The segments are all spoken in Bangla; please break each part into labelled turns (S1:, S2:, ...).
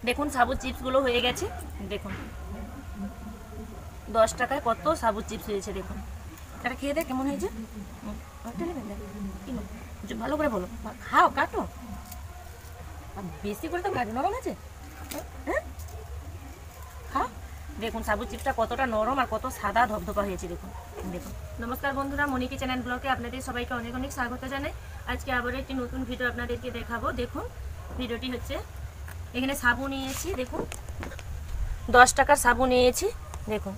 S1: দেখুন সাবুত চিপসগুলো হয়ে গেছে। দেখুন 10 টাকায় কত সাবুত চিপস হয়েছে। দেখুন এটা খেয়ে দেখ কেমন হয়েছে। ভালো করে বলো, খাও কাটো, বেশি করে তো গাছ নরম আছে। হ্যাঁ খাও। দেখুন সাবুত চিপসটা কতটা নরম আর কত সাদা ধবধবা হয়েছে। দেখুন দেখুন। নমস্কার বন্ধুরা, মনি কিচেন অ্যান্ড ব্লগে আপনাদের সবাইকে অনেক অনেক স্বাগত জানাই। আজকে আবার একটি নতুন ভিডিও আপনাদেরকে দেখাবো। দেখুন ভিডিওটি হচ্ছে, এখানে সাবু নিয়েছি। দেখুন 10 টাকার সাবু নিয়েছি। দেখুন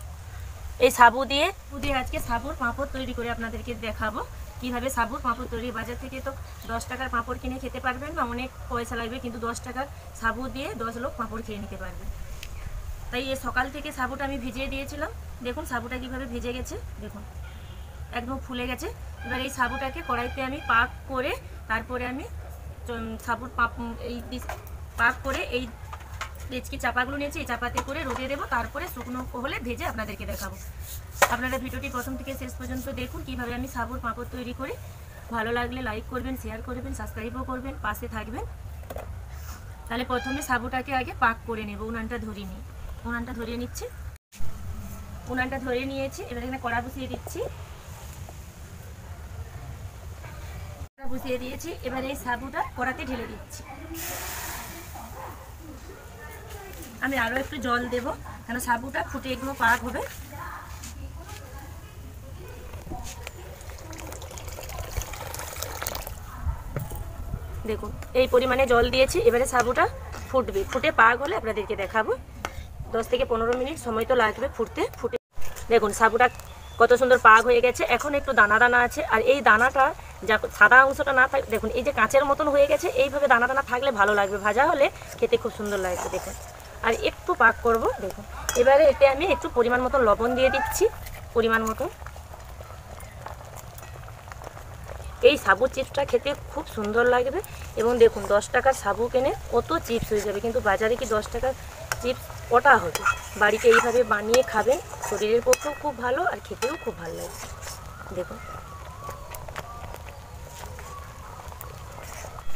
S1: এই সাবু দিয়ে আজকে সাবুর পাঁপড় তৈরি করে আপনাদেরকে দেখাবো কিভাবে সাবুর পাঁপড় তৈরি। বাজার থেকে তো 10 টাকার পাঁপড় কিনে খেতে পারবেন না, অনেক পয়সা লাগবে, কিন্তু 10 টাকার সাবু দিয়ে 10 লোক পাঁপড় খেয়ে নিতে পারবেন। তাই এই সকাল থেকে সাবুটা আমি ভিজিয়ে দিয়েছিলাম। দেখুন সাবুটা কিভাবে ভেজে গেছে, দেখুন একদম ফুলে গেছে। এবার এই সাবুটাকে কড়াইতে আমি পাক করে, তারপরে আমি সাবুর পাক করে এই ডেচকি চাপাগুলো নিয়েছি, এই চাপাতে করে রোদে দেবো, তারপরে শুকনো হলে ভেজে আপনাদেরকে দেখাবো। আপনারা ভিডিওটি প্রথম থেকে শেষ পর্যন্ত দেখুন কিভাবে আমি সাবুর পাঁপড় তৈরি করি। ভালো লাগলে লাইক করবেন, শেয়ার করবেন, সাবস্ক্রাইবও করবেন, পাশে থাকবেন। তাহলে প্রথমে সাবুটাকে আগে পাক করে নেব। উনানটা ধরিয়ে নিচ্ছি। উনানটা ধরিয়ে নিয়েছি। এবার এখানে কড়া বসিয়ে দিচ্ছি। এবার এই সাবুটা কড়াতে ঢেলে দিচ্ছি। আমি আরও একটু জল দেব, কেন সাবুটা ফুটে এগুলো পাক হবে। দেখুন এই পরিমাণে জল দিয়েছি। এবারে সাবুটা ফুটবে, ফুটে পাক হলে আপনাদেরকে দেখাবো। 10 থেকে 15 মিনিট সময় তো লাগবে ফুটে। দেখুন সাবুটা কত সুন্দর পাক হয়ে গেছে। এখন একটু দানা দানা আছে, আর এই দানাটা যা সাদা অংশটা না থাকে, দেখুন এই যে কাঁচের মতন হয়ে গেছে, এইভাবে দানা দানা থাকলে ভালো লাগবে, ভাজা হলে খেতে খুব সুন্দর লাগবে। দেখুন আর একটু পাক করব। দেখুন এবারে এতে আমি একটু পরিমাণ মতো লবণ দিয়ে দিচ্ছি, পরিমাণ মতো। এই সাবু চিপসটা খেতে খুব সুন্দর লাগবে। এবং দেখুন 10 টাকার সাবু কিনে কত চিপস হয়ে যাবে, কিন্তু বাজারে কি 10 টাকার চিপস কটা হবে। বাড়িতে এইভাবে বানিয়ে খাবেন, শরীরের পক্ষেও খুব ভালো আর খেতেও খুব ভালো লাগবে।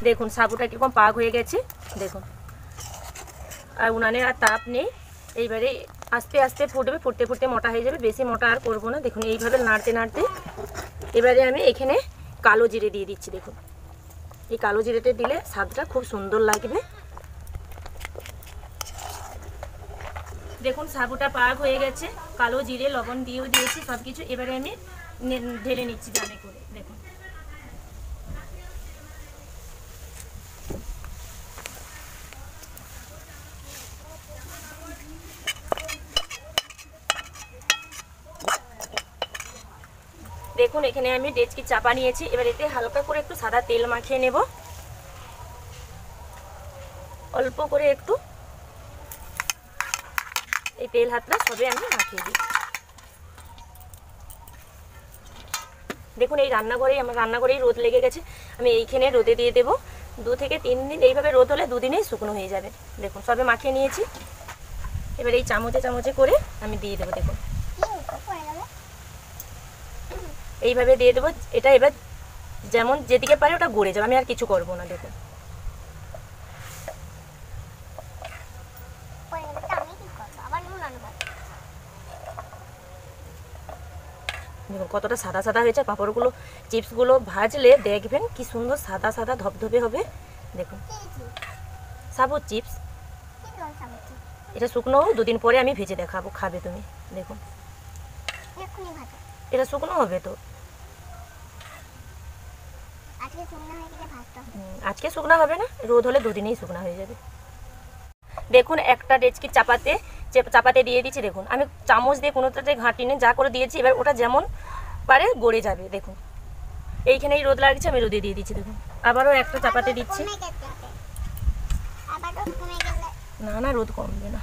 S1: দেখুন সাবুটা কীরকম পাক হয়ে গেছে। দেখুন আর উনানের আর তাপ নেই। এইবারে আস্তে আস্তে ফুটবে, ফুটতে ফুটতে মোটা হয়ে যাবে, বেশি মোটা আর করবো না। দেখুন এইভাবে নাড়তে নাড়তে এবারে আমি এখানে কালো জিরে দিয়ে দিচ্ছি। দেখুন এই কালো জিরেটা দিলে স্বাদটা খুব সুন্দর লাগবে। দেখুন সাবুটা পাক হয়ে গেছে, কালো জিরে লবণ দিয়েও দিয়েছি সব কিছু। এবারে আমি ঢেলে নিচ্ছি জানে করে। দেখুন দেখুন এখানে আমি ডেচকি চাপা নিয়েছি। এবার এতে হালকা করে একটু সাদা তেল মাখিয়ে নেব, অল্প করে একটু। এই তেল হাতটা সবে আমি মাখিয়ে দিই। দেখুন এই আমার রান্নাঘরেই রোদ লেগে গেছে, আমি এইখানে রোদে দিয়ে দেবো। 2 থেকে 3 দিন এইভাবে রোদ হলে 2 দিনেই শুকনো হয়ে যাবে। দেখুন সবে মাখিয়ে নিয়েছি। এবার এই চামচে করে আমি দিয়ে দেবো। দেখুন এইভাবে দিয়ে দেবো। এটা এবার যেমন যেদিকে পারে ওটা গড়ে যাবে, আমি আর কিছু করবো না। দেখুন দেখুন কতটা সাদা সাদা হয়েছে পাঁপড়গুলো। চিপসগুলো ভাজলে দেখবেন কি সুন্দর সাদা সাদা ধবধবে হবে। দেখুন সাবুত চিপস, এটা শুকনো 2 দিন পরে আমি ভেজে দেখাবো, খাবে তুমি। দেখুন এটা শুকনো হবে তো, আজকে শুকনো হবে না, রোদ হলে 2 দিনেই শুকনো হয়ে যাবে। দেখুন একটা ডেচকি চাপাতে দিয়ে দিচ্ছি। দেখুন আমি চামচ দিয়ে কোনোটাতে ঘাঁটিনি, যা করে দিয়েছি। এবার ওটা যেমন পারে গড়ে যাবে। দেখুন এইখানেই রোদ লাগছে, আমি রোদে দিয়ে দিচ্ছি। দেখুন আবারও একটা চাপাতে দিচ্ছি। না রোদ কমবে না।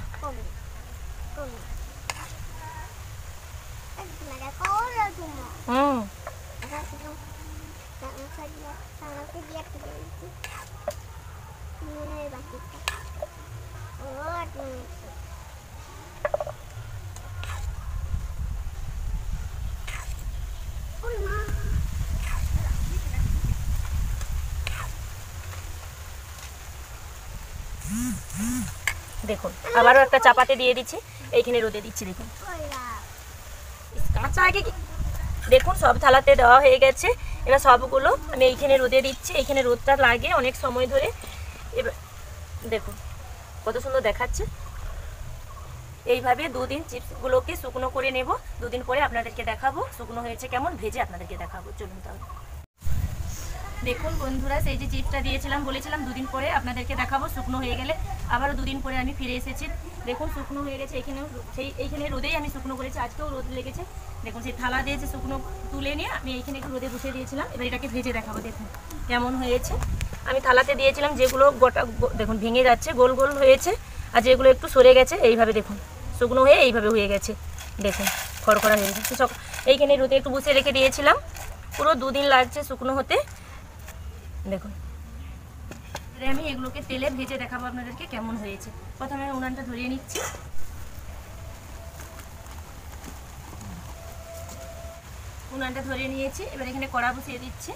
S1: দেখুন আবারও একটা চাপাতে দিয়ে দিচ্ছি, এইখানে রোদে দিচ্ছি। দেখুন কাঁচা আগে দেখুন সব থালাতে দেওয়া হয়ে গেছে। এবার সবগুলো আমি এইখানে রোদে দিচ্ছি, এইখানে রোদটা লাগে অনেক সময় ধরে। এবার দেখুন কত সুন্দর দেখাচ্ছে। এইভাবে 2 দিন চিপসগুলোকে শুকনো করে নেব, 2 দিন পরে আপনাদেরকে দেখাবো শুকনো হয়েছে কেমন, ভেজে আপনাদেরকে দেখাবো। চলুন তাহলে। দেখুন বন্ধুরা, সেই যে চিপসটা দিয়েছিলাম বলেছিলাম 2 দিন পরে আপনাদেরকে দেখাবো শুকনো হয়ে গেলে, আবারও 2 দিন পরে আমি ফিরে এসেছি। দেখুন শুকনো হয়ে গেছে, এখানেও এইখানে রোদেই আমি শুকনো করেছি, আজকেও রোদ লেগেছে। দেখুন সেই থালা দিয়ে যে শুকনো তুলে নিয়ে আমি এইখানে একটু রোদে বসিয়ে দিয়েছিলাম, এবার এটাকে ভেজে দেখাবো। দেখুন কেমন হয়েছে। আমি থালাতে দিয়েছিলাম যেগুলো গোটা দেখুন ভেঙে যাচ্ছে, গোল গোল হয়েছে, আর যেগুলো একটু সরে গেছে এইভাবে দেখুন শুকনো হয়ে এইভাবে হয়ে গেছে। দেখুন খড়খড়া হয়ে গেছে। সব এইখানে রোদে একটু বসে রেখে দিয়েছিলাম, পুরো 2 দিন লাগছে শুকনো হতে। দেখুন আমি এগুলোকে তেলে ভেজে দেখাবো আপনাদেরকে কেমন হয়েছে। প্রথমে উনানটা ধরিয়ে নিচ্ছি। উনানটা ধরিয়ে নিয়েছি, এবার এখানে কড়া বসিয়ে দিচ্ছি।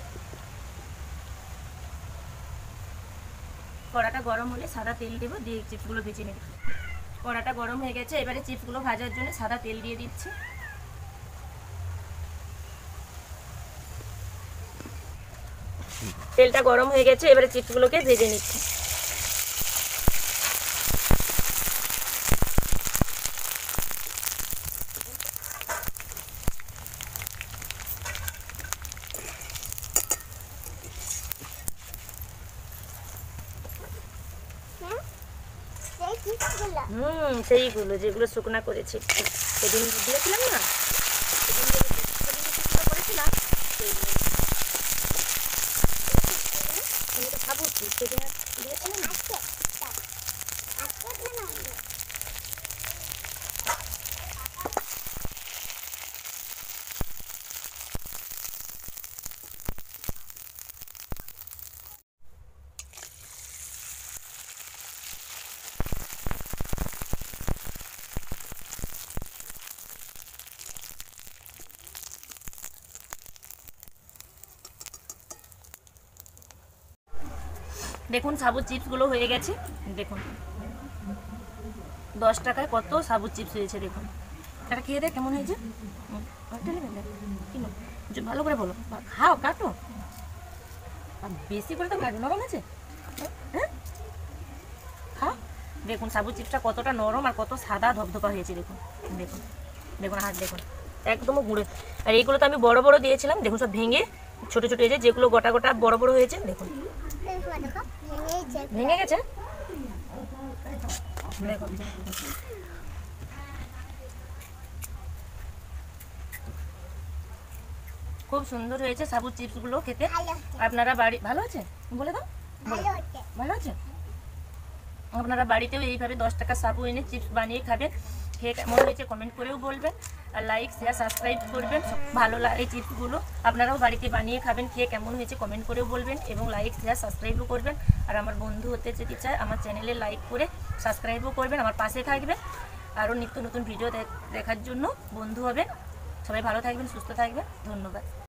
S1: কড়াটা গরম হলে সাদা তেল দেবো, দিয়ে চিপসগুলো ভেজে নেব। কড়াটা গরম হয়ে গেছে, এবারে চিপসগুলো ভাজার জন্য সাদা তেল দিয়ে দিচ্ছি। তেলটা গরম হয়ে গেছে, এবারে চিপসগুলোকে ভেজে নিচ্ছি। সেইগুলো যেগুলো শুকনা করেছি সেদিন দিয়েছিলাম না, করেছিলাম ভাবছি সেদিন দিয়েছিলাম না। দেখুন সাবুত চিপসগুলো হয়ে গেছে। দেখুন 10 টাকায় কত সাবুত চিপস হয়েছে। দেখুন এটা খেয়ে দেখ কেমন হয়েছে। ভালো করে বলো, খাও কাটো, বেশি করে তো কাটো, নরম আছে। হ্যাঁ খাও। দেখুন সাবুত চিপসটা কতটা নরম আর কত সাদা ধবধবা হয়েছে। দেখুন দেখুন দেখুন হাত দেখুন একদম গুঁড়ো। আর এইগুলো তো আমি বড় বড় দিয়েছিলাম, দেখুন সব ভেঙে ছোট ছোট হয়েছে, যেগুলো গোটা গোটা বড় বড় হয়েছে। দেখুন ভেঙে গেছে। দেখুন খুব সুন্দর হয়েছে সাবুত চিপসগুলো খেতে। আপনারা বাড়ি ভালো আছে বলে দাও, ভালো আছে। আপনারা বাড়িতেও এইভাবে 10 টাকা সাবু এনে চিপস বানিয়ে খাবেন, খেয়ে কেমন হয়েছে কমেন্ট করেও বলবেন, আর লাইক শেয়ার সাবস্ক্রাইব করবেন। ভালো এই চিপসগুলো আপনারাও বাড়িতে বানিয়ে খাবেন, খেয়ে কেমন হয়েছে কমেন্ট করেও বলবেন, এবং লাইক শেয়ার সাবস্ক্রাইবও করবেন। আর আমার বন্ধু হতে যদি চায় আমার চ্যানেলে লাইক করে সাবস্ক্রাইবও করবেন, আমার পাশে থাকবেন। আরও নিত্য নতুন ভিডিও দেখার জন্য বন্ধু হবেন। সবাই ভালো থাকবেন, সুস্থ থাকবেন। ধন্যবাদ।